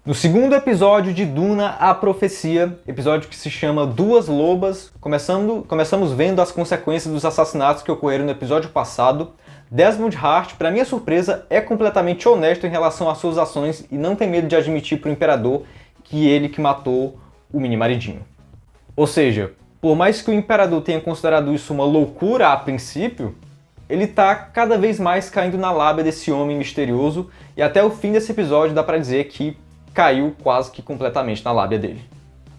No segundo episódio de Duna, a Profecia, episódio que se chama Duas Lobas, começamos vendo as consequências dos assassinatos que ocorreram no episódio passado. Desmond Hart, para minha surpresa, é completamente honesto em relação às suas ações e não tem medo de admitir para o Imperador que ele que matou o mini maridinho. Ou seja, por mais que o Imperador tenha considerado isso uma loucura a princípio, ele está cada vez mais caindo na lábia desse homem misterioso e até o fim desse episódio dá para dizer que caiu quase que completamente na lábia dele.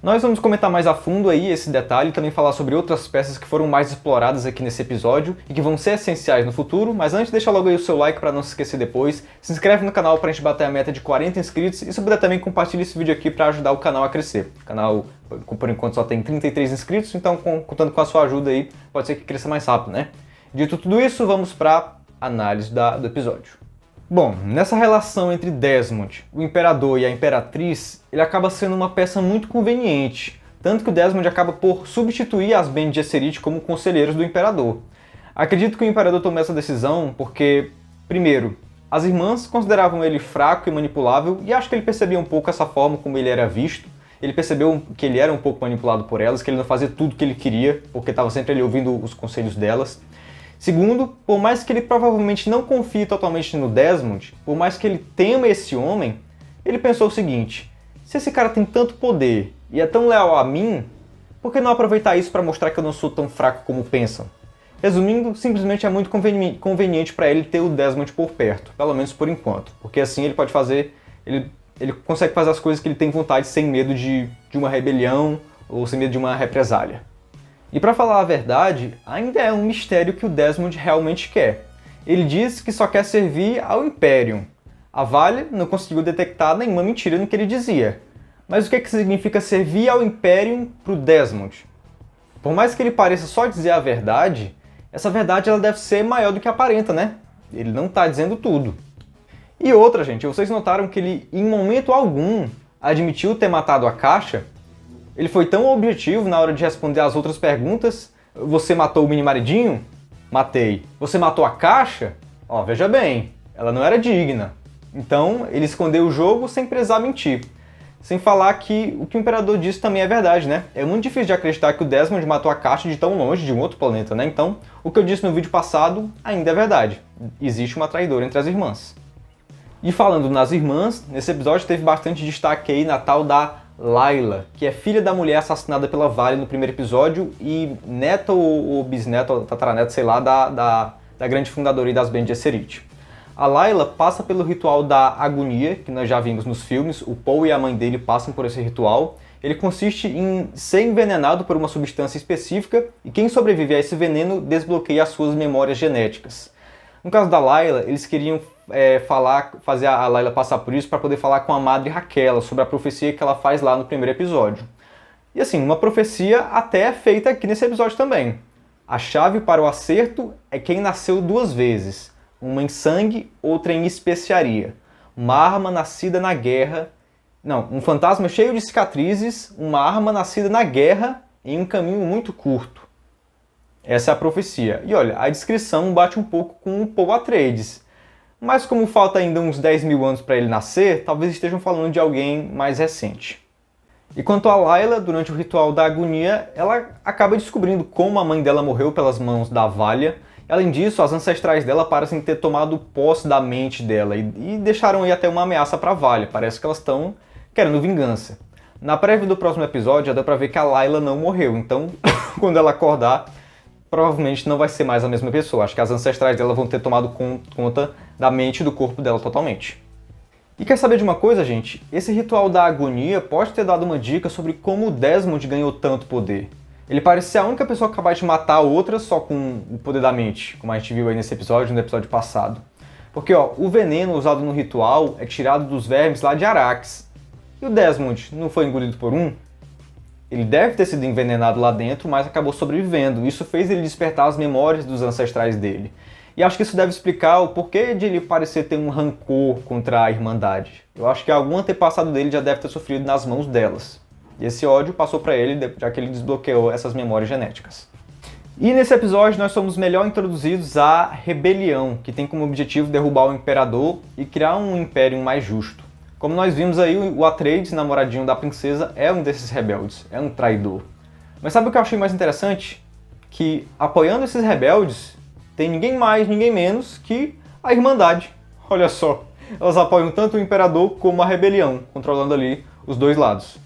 Nós vamos comentar mais a fundo aí esse detalhe e também falar sobre outras peças que foram mais exploradas aqui nesse episódio e que vão ser essenciais no futuro, mas antes deixa logo aí o seu like para não se esquecer depois, se inscreve no canal para a gente bater a meta de 40 inscritos e se puder também compartilha esse vídeo aqui para ajudar o canal a crescer. O canal, por enquanto, só tem 33 inscritos, então contando com a sua ajuda aí, pode ser que cresça mais rápido, né? Dito tudo isso, vamos para a análise do episódio. Bom, nessa relação entre Desmond, o Imperador e a Imperatriz, ele acaba sendo uma peça muito conveniente, tanto que o Desmond acaba por substituir as Bene Gesserit como conselheiros do Imperador. Acredito que o Imperador tomou essa decisão porque, primeiro, as irmãs consideravam ele fraco e manipulável e acho que ele percebia um pouco essa forma como ele era visto. Ele percebeu que ele era um pouco manipulado por elas, que ele não fazia tudo o que ele queria, porque estava sempre ali ouvindo os conselhos delas. Segundo, por mais que ele provavelmente não confie totalmente no Desmond, por mais que ele tema esse homem, ele pensou o seguinte: se esse cara tem tanto poder e é tão leal a mim, por que não aproveitar isso para mostrar que eu não sou tão fraco como pensam? Resumindo, simplesmente é muito conveniente para ele ter o Desmond por perto, pelo menos por enquanto, porque assim ele pode fazer, ele consegue fazer as coisas que ele tem vontade sem medo de uma rebelião ou sem medo de uma represália. E para falar a verdade, ainda é um mistério que o Desmond realmente quer. Ele diz que só quer servir ao Imperium. A Valia não conseguiu detectar nenhuma mentira no que ele dizia. Mas o que significa servir ao Imperium para o Desmond? Por mais que ele pareça só dizer a verdade, essa verdade ela deve ser maior do que aparenta, né? Ele não está dizendo tudo. E outra, gente, vocês notaram que ele, em momento algum, admitiu ter matado a Caixa? Ele foi tão objetivo na hora de responder às outras perguntas. Você matou o mini maridinho? Matei. Você matou a Caixa? Ó, veja bem, ela não era digna. Então, ele escondeu o jogo sem precisar mentir. Sem falar que o que o Imperador disse também é verdade, né? É muito difícil de acreditar que o Desmond matou a Caixa de tão longe, de um outro planeta, né? Então, o que eu disse no vídeo passado ainda é verdade. Existe uma traidora entre as irmãs. E falando nas irmãs, nesse episódio teve bastante destaque aí na tal da Layla, que é filha da mulher assassinada pela Valia no primeiro episódio e neta ou bisneta, ou tataraneta, sei lá, da grande fundadora das Bene Gesserit. A Layla passa pelo ritual da agonia, que nós já vimos nos filmes, o Paul e a mãe dele passam por esse ritual. Ele consiste em ser envenenado por uma substância específica e quem sobrevive a esse veneno desbloqueia as suas memórias genéticas. No caso da Layla, eles queriam fazer a Layla passar por isso para poder falar com a madre Raquel sobre a profecia que ela faz lá no primeiro episódio. E assim, uma profecia até feita aqui nesse episódio também. A chave para o acerto é quem nasceu duas vezes, uma em sangue, outra em especiaria. Uma arma nascida na guerra... Não, um fantasma cheio de cicatrizes, uma arma nascida na guerra em um caminho muito curto. Essa é a profecia. E olha, a descrição bate um pouco com o Paul Atreides. Mas como falta ainda uns 10 mil anos para ele nascer, talvez estejam falando de alguém mais recente. E quanto a Layla, durante o ritual da agonia, ela acaba descobrindo como a mãe dela morreu pelas mãos da Valia. Além disso, as ancestrais dela parecem ter tomado posse da mente dela e deixaram aí até uma ameaça para a Valia. Parece que elas estão querendo vingança. Na prévia do próximo episódio já dá para ver que a Layla não morreu, então quando ela acordar, provavelmente não vai ser mais a mesma pessoa. Acho que as ancestrais dela vão ter tomado conta da mente e do corpo dela totalmente. E quer saber de uma coisa, gente? Esse ritual da agonia pode ter dado uma dica sobre como o Desmond ganhou tanto poder. Ele parece ser a única pessoa capaz de matar a outra só com o poder da mente, como a gente viu aí nesse episódio, no episódio passado. Porque ó, o veneno usado no ritual é tirado dos vermes lá de Arrakis. E o Desmond não foi engolido por um? Ele deve ter sido envenenado lá dentro, mas acabou sobrevivendo. Isso fez ele despertar as memórias dos ancestrais dele. E acho que isso deve explicar o porquê de ele parecer ter um rancor contra a Irmandade. Eu acho que algum antepassado dele já deve ter sofrido nas mãos delas. E esse ódio passou para ele, já que ele desbloqueou essas memórias genéticas. E nesse episódio nós somos melhor introduzidos à rebelião, que tem como objetivo derrubar o Imperador e criar um império mais justo. Como nós vimos aí, o Atreides, namoradinho da princesa, é um desses rebeldes, é um traidor. Mas sabe o que eu achei mais interessante? Que apoiando esses rebeldes, tem ninguém mais, ninguém menos que a Irmandade. Olha só, elas apoiam tanto o Imperador como a rebelião, controlando ali os dois lados.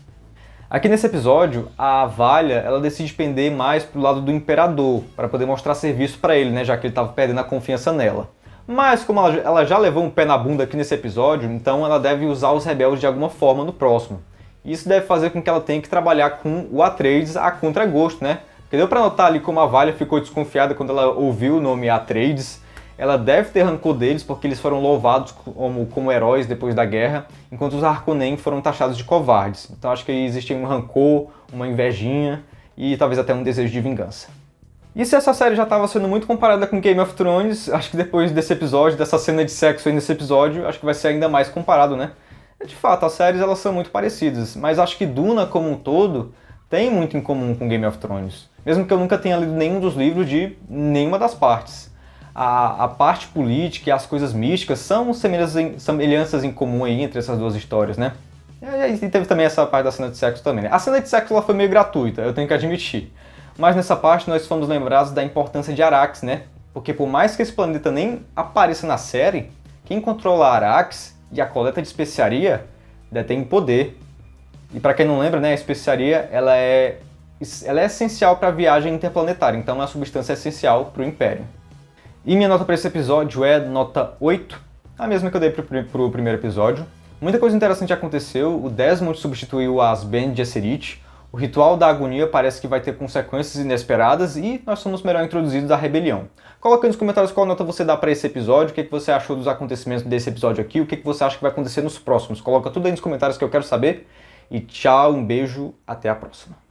Aqui nesse episódio, a Valha ela decide pender mais pro lado do Imperador, para poder mostrar serviço para ele, né, já que ele estava perdendo a confiança nela. Mas como ela já levou um pé na bunda aqui nesse episódio, então ela deve usar os rebeldes de alguma forma no próximo. Isso deve fazer com que ela tenha que trabalhar com o Atreides a contragosto, né? Porque deu pra notar ali como a Valha ficou desconfiada quando ela ouviu o nome Atreides. Ela deve ter rancor deles porque eles foram louvados como heróis depois da guerra, enquanto os Harkonnen foram taxados de covardes. Então acho que existe um rancor, uma invejinha e talvez até um desejo de vingança. E se essa série já estava sendo muito comparada com Game of Thrones, acho que depois desse episódio, dessa cena de sexo aí nesse episódio, acho que vai ser ainda mais comparado, né? De fato, as séries elas são muito parecidas, mas acho que Duna como um todo tem muito em comum com Game of Thrones. Mesmo que eu nunca tenha lido nenhum dos livros de nenhuma das partes. A parte política e as coisas místicas são semelhanças em comum aí entre essas duas histórias, né? E teve também essa parte da cena de sexo também, né? A cena de sexo ela foi meio gratuita, eu tenho que admitir. Mas nessa parte nós fomos lembrados da importância de Arrakis, né? Porque por mais que esse planeta nem apareça na série, quem controla Arrakis e a coleta de especiaria detém poder. E para quem não lembra, né, a especiaria ela é essencial para a viagem interplanetária, então é uma substância essencial para o Império. E minha nota para esse episódio é nota 8, a mesma que eu dei para o primeiro episódio. Muita coisa interessante aconteceu, o Desmond substituiu as Bene Gesserit, o ritual da agonia parece que vai ter consequências inesperadas e nós somos melhor introduzidos à rebelião. Coloca aí nos comentários qual nota você dá para esse episódio, o que você achou dos acontecimentos desse episódio aqui, o que você acha que vai acontecer nos próximos. Coloca tudo aí nos comentários que eu quero saber. E tchau, um beijo, até a próxima.